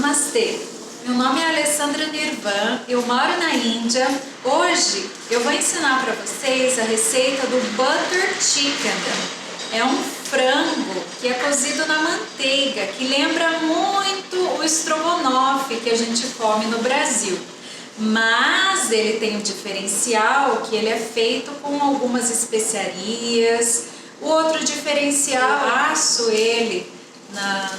Namastê! Meu nome é Alessandra Nirvan, eu moro na Índia. Hoje eu vou ensinar para vocês a receita do Butter Chicken. É um frango que é cozido na manteiga, que lembra muito o estrogonofe que a gente come no Brasil. Mas ele tem um diferencial que ele é feito com algumas especiarias. O outro diferencial, eu asso ele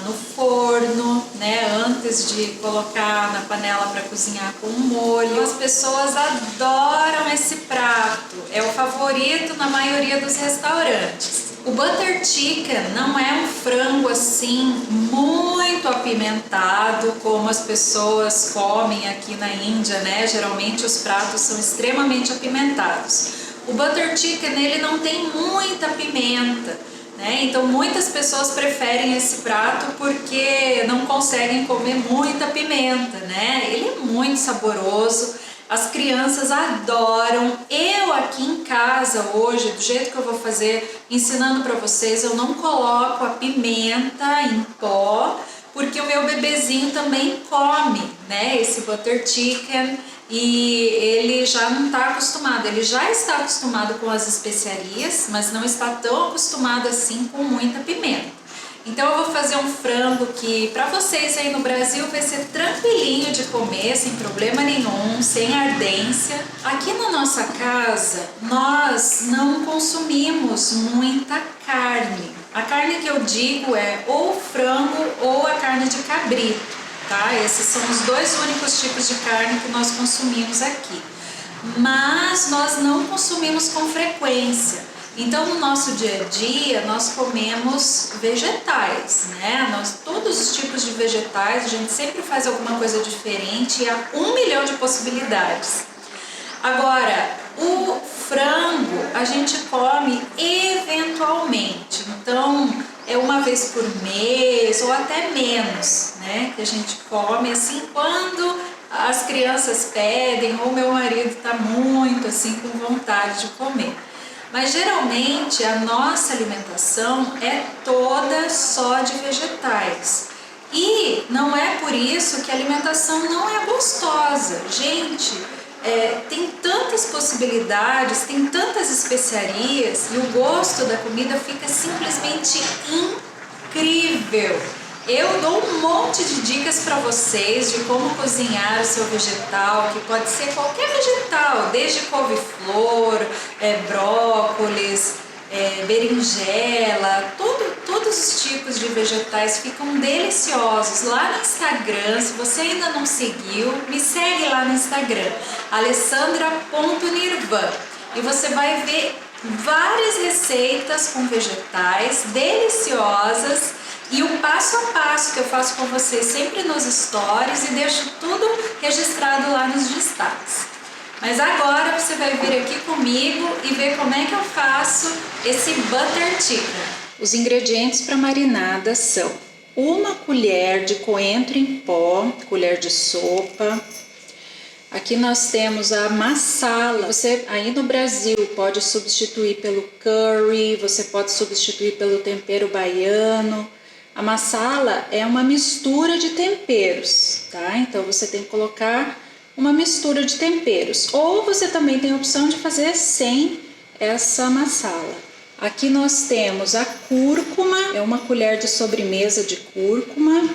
no forno, né, antes de colocar na panela para cozinhar com um molho. As pessoas adoram esse prato, é o favorito na maioria dos restaurantes. O Butter Chicken não é um frango assim muito apimentado como as pessoas comem aqui na Índia, né? Geralmente os pratos são extremamente apimentados. O Butter Chicken ele não tem muita pimenta, né? Então muitas pessoas preferem esse prato porque não conseguem comer muita pimenta, né? Ele é muito saboroso, as crianças adoram. Eu aqui em casa hoje, do jeito que eu vou fazer, ensinando para vocês, eu não coloco a pimenta em pó, porque o meu bebezinho também come, né, esse Butter Chicken, e ele já não está acostumado, ele já está acostumado com as especiarias, mas não está tão acostumado assim com muita pimenta. Então eu vou fazer um frango que para vocês aí no Brasil vai ser tranquilinho de comer, sem problema nenhum, sem ardência. Aqui na nossa casa nós não consumimos muita carne. A carne que eu digo é ou frango ou a carne de cabrito, tá? Esses são os dois únicos tipos de carne que nós consumimos aqui. Mas nós não consumimos com frequência. Então, no nosso dia a dia, nós comemos vegetais, né? Todos os tipos de vegetais, a gente sempre faz alguma coisa diferente e há 1 milhão de possibilidades. Agora, o frango a gente come eventualmente, então é uma vez por mês ou até menos, né? Que a gente come assim quando as crianças pedem ou meu marido está muito assim com vontade de comer. Mas geralmente a nossa alimentação é toda só de vegetais. E não é por isso que a alimentação não é gostosa. Gente, tem tantas possibilidades, tem tantas especiarias e o gosto da comida fica simplesmente incrível. Eu dou um monte de dicas para vocês de como cozinhar o seu vegetal, que pode ser qualquer vegetal, desde couve-flor, brócolis, berinjela, todos os tipos de vegetais ficam deliciosos. Lá no Instagram, se você ainda não seguiu, me segue lá no Instagram, alessandra.nirvan, e você vai ver várias receitas com vegetais deliciosas. E o passo a passo que eu faço com vocês sempre nos stories e deixo tudo registrado lá nos destaques. Mas agora você vai vir aqui comigo e ver como é que eu faço esse Butter Chicken. Os ingredientes para marinada são 1 colher de coentro em pó, colher de sopa. Aqui nós temos a massala. Você aí no Brasil pode substituir pelo curry, você pode substituir pelo tempero baiano. A massala é uma mistura de temperos, tá? Então você tem que colocar uma mistura de temperos. Ou você também tem a opção de fazer sem essa massala. Aqui nós temos a cúrcuma, é 1 colher de sobremesa de cúrcuma.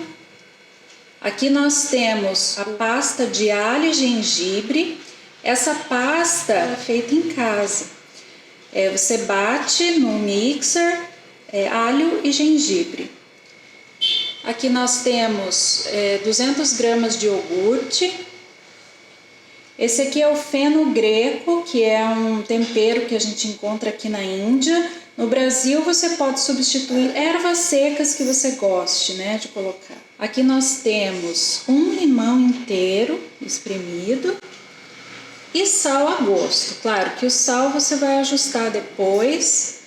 Aqui nós temos a pasta de alho e gengibre. Essa pasta é feita em casa. Você bate no mixer alho e gengibre. Aqui nós temos 200 gramas de iogurte. Esse aqui é o fenogreco, que é um tempero que a gente encontra aqui na Índia. No Brasil você pode substituir ervas secas que você goste, né, de colocar. Aqui nós temos 1 limão inteiro espremido e sal a gosto. Claro que o sal você vai ajustar depois,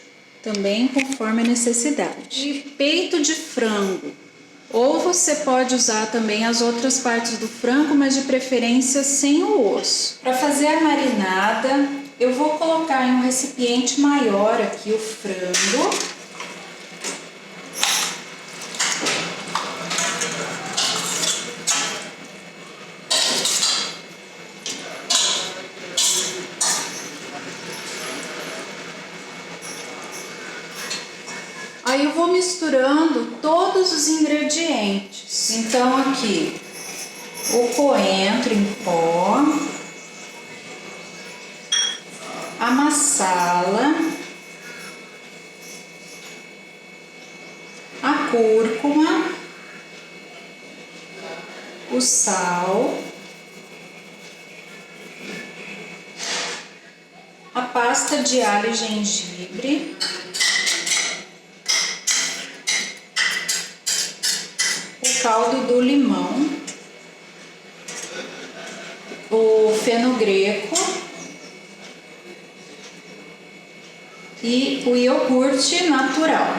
também conforme a necessidade. E peito de frango. Ou você pode usar também as outras partes do frango, mas de preferência sem o osso. Para fazer a marinada, eu vou colocar em um recipiente maior aqui o frango. Aí eu vou misturando todos os ingredientes. Então aqui o coentro em pó, a massala, a cúrcuma, o sal, a pasta de alho e gengibre, o caldo do limão, o fenogreco e o iogurte natural.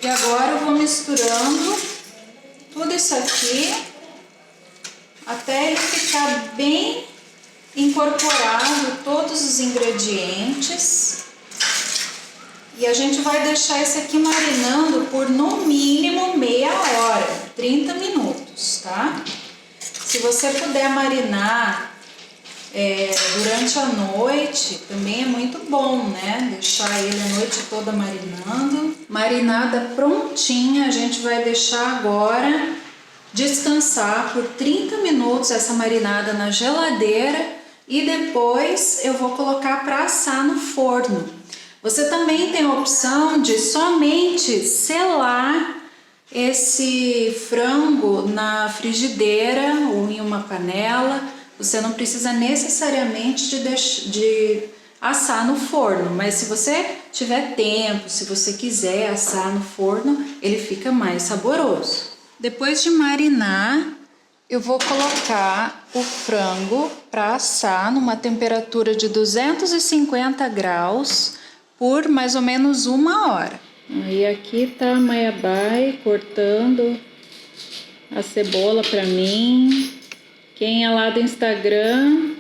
E agora eu vou misturando tudo isso aqui até ele ficar bem incorporado, todos os ingredientes. E a gente vai deixar isso aqui marinando por no mínimo meia hora, 30 minutos, tá? Se você puder marinar durante a noite, também é muito bom, né? Deixar ele a noite toda marinando. Marinada prontinha, a gente vai deixar agora descansar por 30 minutos essa marinada na geladeira e depois eu vou colocar para assar no forno. Você também tem a opção de somente selar esse frango na frigideira ou em uma panela. Você não precisa necessariamente de assar no forno, mas se você tiver tempo, se você quiser assar no forno, ele fica mais saboroso. Depois de marinar, eu vou colocar o frango para assar numa temperatura de 250 graus por mais ou menos 1 hora. E aqui tá a Mayabay cortando a cebola para mim. Quem é lá do Instagram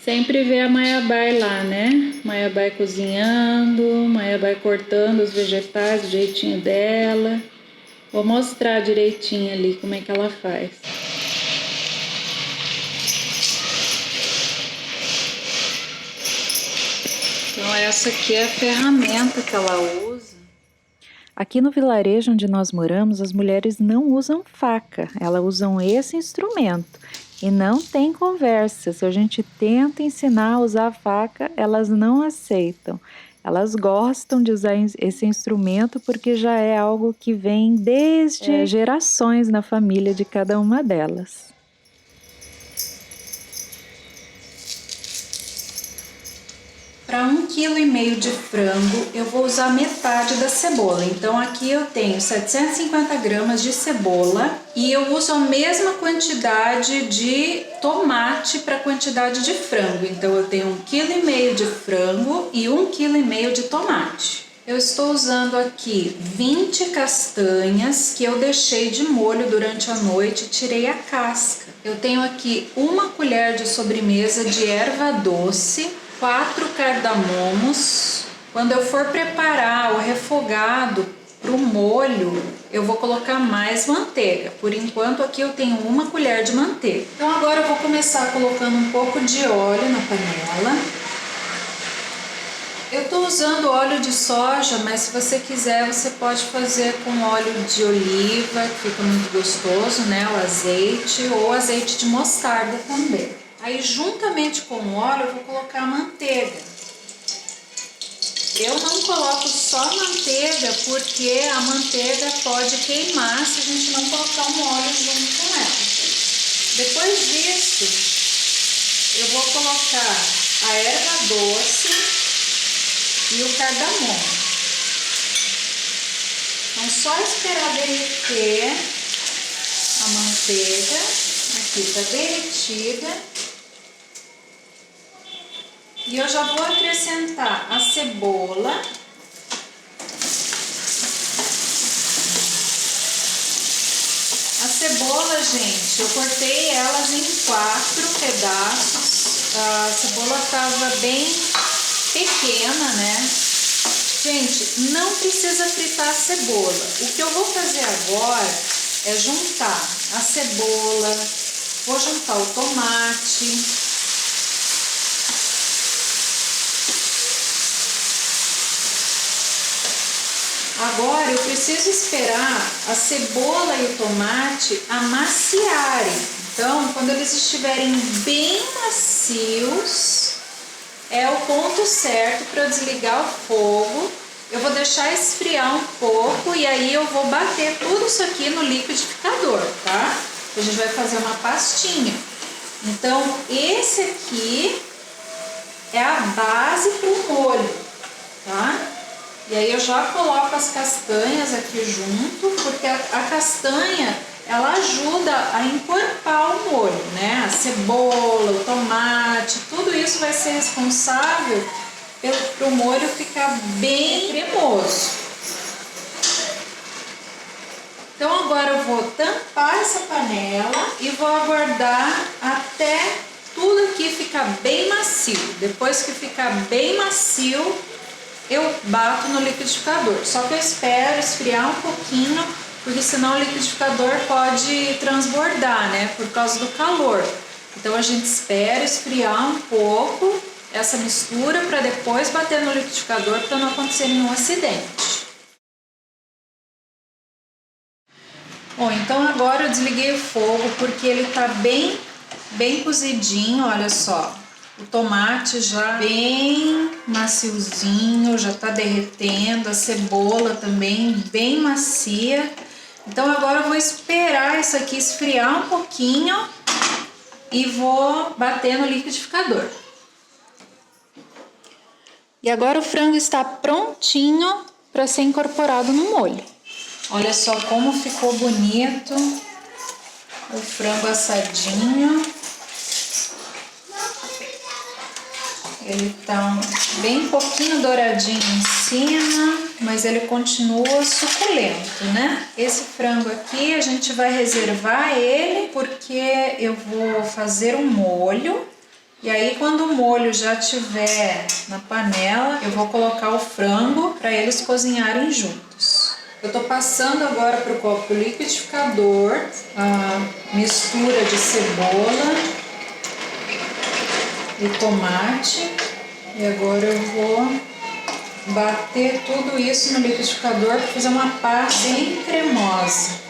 sempre vê a Mayabay lá, né? Mayabay cozinhando, Mayabay cortando os vegetais do jeitinho dela. Vou mostrar direitinho ali como é que ela faz. Então essa aqui é a ferramenta que ela usa. Aqui no vilarejo onde nós moramos, as mulheres não usam faca, elas usam esse instrumento. E não tem conversa, se a gente tenta ensinar a usar a faca, elas não aceitam. Elas gostam de usar esse instrumento porque já é algo que vem desde gerações na família de cada uma delas. Para 1,5 kg de frango, eu vou usar metade da cebola. Então aqui eu tenho 750 gramas de cebola e eu uso a mesma quantidade de tomate para a quantidade de frango. Então eu tenho 1,5 kg de frango e 1,5 kg de tomate. Eu estou usando aqui 20 castanhas que eu deixei de molho durante a noite e tirei a casca. Eu tenho aqui 1 colher de sobremesa de erva doce, 4 cardamomos. Quando eu for preparar o refogado para o molho, eu vou colocar mais manteiga. Por enquanto aqui eu tenho 1 colher de manteiga. Então agora eu vou começar colocando um pouco de óleo na panela. Eu estou usando óleo de soja, mas se você quiser, você pode fazer com óleo de oliva, que fica muito gostoso, né? O azeite ou azeite de mostarda também. Aí, juntamente com o óleo, eu vou colocar a manteiga. Eu não coloco só manteiga, porque a manteiga pode queimar se a gente não colocar um óleo junto com ela. Depois disso, eu vou colocar a erva doce e o cardamomo. Então, só esperar derreter a manteiga. Aqui está derretida. E eu já vou acrescentar a cebola. A cebola, gente, eu cortei elas em 4 pedaços. A cebola estava bem pequena, né? Gente, não precisa fritar a cebola. O que eu vou fazer agora é juntar a cebola, vou juntar o tomate, Agora eu preciso esperar a cebola e o tomate amaciarem. Então, quando eles estiverem bem macios, é o ponto certo para eu desligar o fogo. Eu vou deixar esfriar um pouco e aí eu vou bater tudo isso aqui no liquidificador, tá? A gente vai fazer uma pastinha. Então, esse aqui é a base para o molho, tá? E aí eu já coloco as castanhas aqui junto, porque a castanha, ela ajuda a encorpar o molho, né? A cebola, o tomate, tudo isso vai ser responsável para o molho ficar bem cremoso. Então agora eu vou tampar essa panela e vou aguardar até tudo aqui ficar bem macio. Depois que ficar bem macio, eu bato no liquidificador. Só que eu espero esfriar um pouquinho, porque senão o liquidificador pode transbordar, né? Por causa do calor. Então a gente espera esfriar um pouco essa mistura para depois bater no liquidificador para não acontecer nenhum acidente. Bom, então agora eu desliguei o fogo porque ele tá bem cozidinho, olha só. O tomate já bem maciozinho, já tá derretendo, a cebola também bem macia. Então agora eu vou esperar isso aqui esfriar um pouquinho e vou bater no liquidificador. E agora o frango está prontinho para ser incorporado no molho. Olha só como ficou bonito o frango assadinho. Ele tá bem pouquinho douradinho em cima, mas ele continua suculento, né? Esse frango aqui a gente vai reservar ele porque eu vou fazer um molho. E aí quando o molho já estiver na panela, eu vou colocar o frango para eles cozinharem juntos. Eu tô passando agora para o copo liquidificador a mistura de cebola e tomate. E agora eu vou bater tudo isso no liquidificador para fazer uma pasta bem cremosa.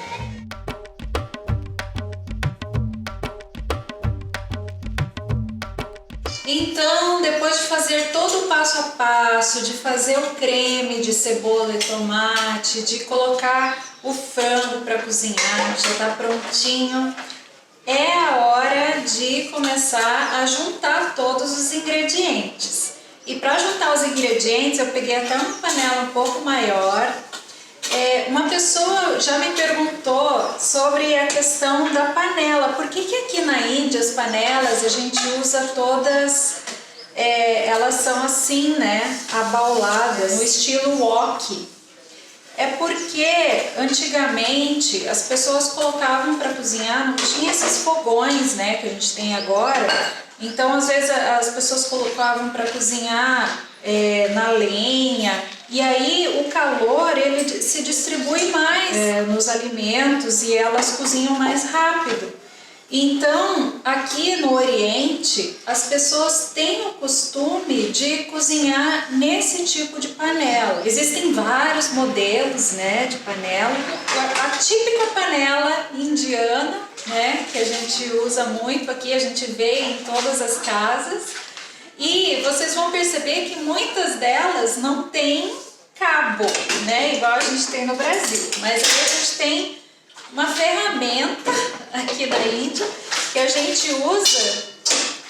Então, depois de fazer todo o passo a passo, de fazer o creme de cebola e tomate, de colocar o frango para cozinhar, já está prontinho, é a hora de começar a juntar todos os ingredientes. E para juntar os ingredientes, eu peguei até uma panela um pouco maior. Uma pessoa já me perguntou sobre a questão da panela. Por que aqui na Índia as panelas a gente usa todas, elas são assim, né, abauladas, no estilo wok? É porque antigamente as pessoas colocavam para cozinhar, não tinha esses fogões, né, que a gente tem agora. Então às vezes as pessoas colocavam para cozinhar na lenha, e aí o calor ele se distribui mais nos alimentos e elas cozinham mais rápido. Então aqui no Oriente as pessoas têm o costume de cozinhar nesse tipo de panela. Existem vários modelos, né, de panela. A típica panela indiana, né, que a gente usa muito aqui, a gente vê em todas as casas. E vocês vão perceber que muitas delas não têm cabo, né, igual a gente tem no Brasil. Mas aí a gente tem uma ferramenta aqui da Índia que a gente usa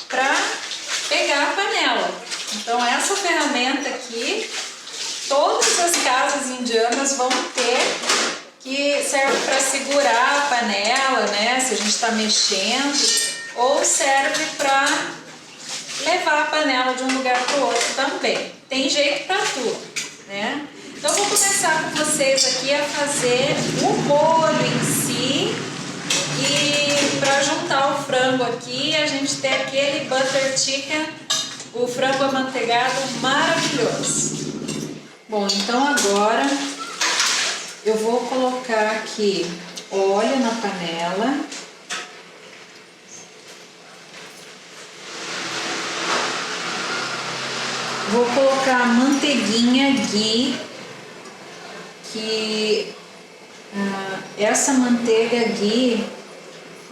para pegar a panela. Então essa ferramenta aqui, todas as casas indianas vão ter, que serve para segurar a panela, né, se a gente está mexendo, ou serve para levar a panela de um lugar para o outro também. Tem jeito para tudo, né? Então vou começar com vocês aqui a fazer o molho em si. E para juntar o frango aqui, a gente tem aquele butter chicken, o frango amanteigado maravilhoso. Bom, então agora eu vou colocar aqui óleo na panela. Vou colocar a manteiguinha ghee, que essa manteiga ghee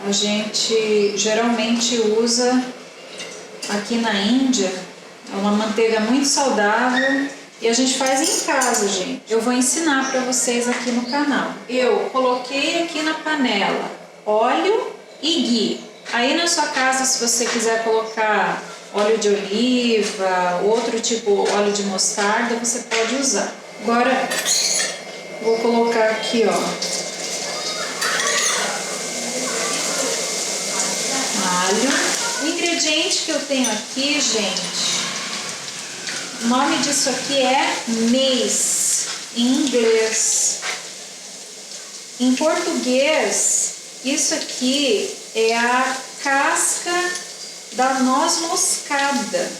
a gente geralmente usa aqui na Índia. É uma manteiga muito saudável e a gente faz em casa, gente. Eu vou ensinar para vocês aqui no canal. Eu coloquei aqui na panela óleo e ghee. Aí na sua casa, se você quiser colocar óleo de oliva, outro tipo óleo de mostarda, você pode usar. Agora vou colocar aqui, ó, alho. O ingrediente que eu tenho aqui, gente, o nome disso aqui é mace, em inglês. Em português, isso aqui é a casca da noz moscada,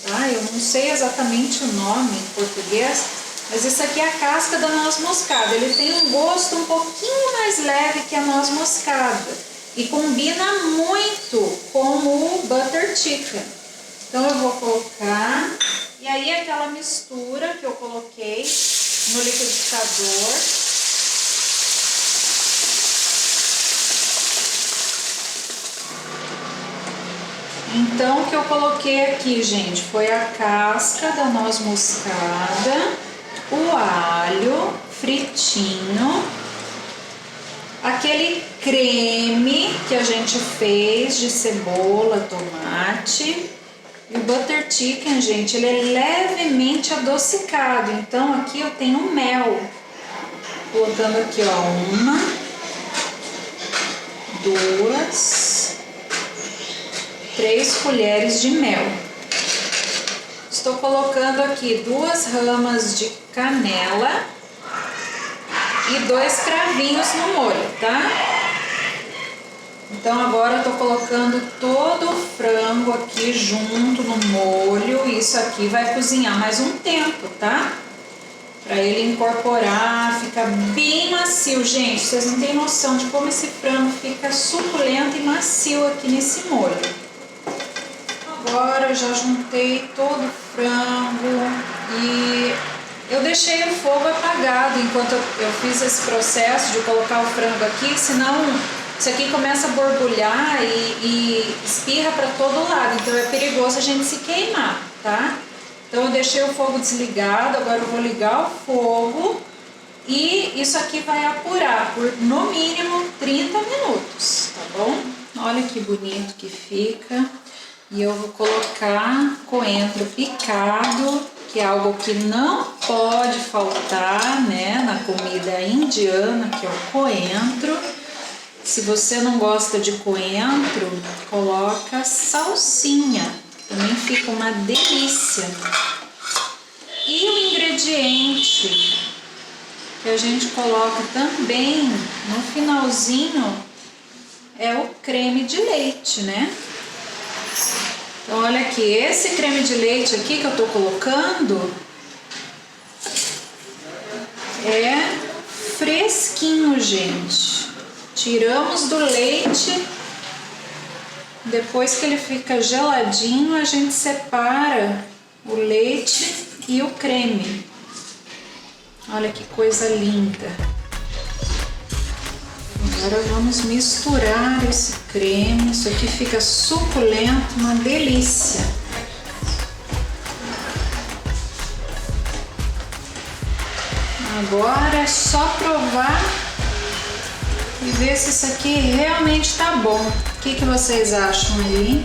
tá? Eu não sei exatamente o nome em português, mas isso aqui é a casca da noz moscada. Ele tem um gosto um pouquinho mais leve que a noz moscada e combina muito com o butter chicken. Então eu vou colocar, e aí aquela mistura que eu coloquei no liquidificador. Então, o que eu coloquei aqui, gente, foi a casca da noz moscada, o alho fritinho, aquele creme que a gente fez de cebola, tomate, e o butter chicken, gente, ele é levemente adocicado. Então, aqui eu tenho mel, colocando aqui, ó, 1, 2, 3 colheres de mel. Estou colocando aqui 2 ramas de canela e 2 cravinhos no molho, tá? Então agora eu tô colocando todo o frango aqui junto no molho. Isso aqui vai cozinhar mais um tempo, tá? Pra ele incorporar, fica bem macio, gente. Vocês não têm noção de como esse frango fica suculento e macio aqui nesse molho. Agora eu já juntei todo o frango e eu deixei o fogo apagado enquanto eu fiz esse processo de colocar o frango aqui, senão isso aqui começa a borbulhar e espirra para todo lado, então é perigoso a gente se queimar, tá? Então eu deixei o fogo desligado, agora eu vou ligar o fogo e isso aqui vai apurar por no mínimo 30 minutos, tá bom? Olha que bonito que fica. E eu vou colocar coentro picado, que é algo que não pode faltar, né, na comida indiana, que é o coentro. Se você não gosta de coentro, coloca salsinha, também fica uma delícia. E o ingrediente que a gente coloca também no finalzinho é o creme de leite, né? Então, olha aqui, esse creme de leite aqui que eu tô colocando é fresquinho, gente. Tiramos do leite, depois que ele fica geladinho, a gente separa o leite e o creme. Olha que coisa linda. Agora vamos misturar esse creme, isso aqui fica suculento, uma delícia. Agora é só provar e ver se isso aqui realmente tá bom. O que vocês acham aí?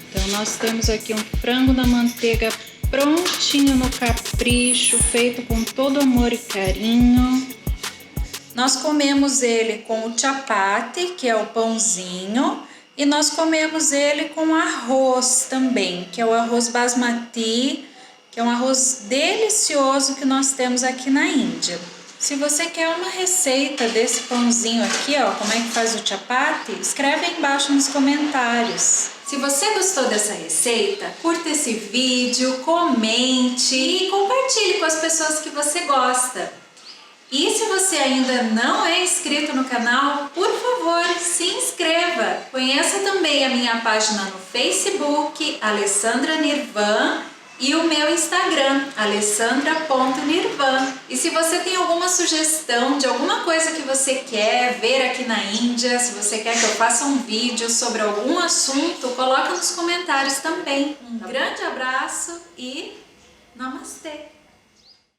Então nós temos aqui um frango na manteiga prontinho no capricho, feito com todo amor e carinho. Nós comemos ele com o chapati, que é o pãozinho, e nós comemos ele com arroz também, que é o arroz basmati, que é um arroz delicioso que nós temos aqui na Índia. Se você quer uma receita desse pãozinho aqui, ó, como é que faz o chapati, escreve aí embaixo nos comentários. Se você gostou dessa receita, curta esse vídeo, comente e compartilhe com as pessoas que você gosta. E se você ainda não é inscrito no canal, por favor, se inscreva. Conheça também a minha página no Facebook, Alessandra Nirvan, e o meu Instagram, alessandra.nirvan. E se você tem alguma sugestão de alguma coisa que você quer ver aqui na Índia, se você quer que eu faça um vídeo sobre algum assunto, coloca nos comentários também. Um grande abraço e Namastê!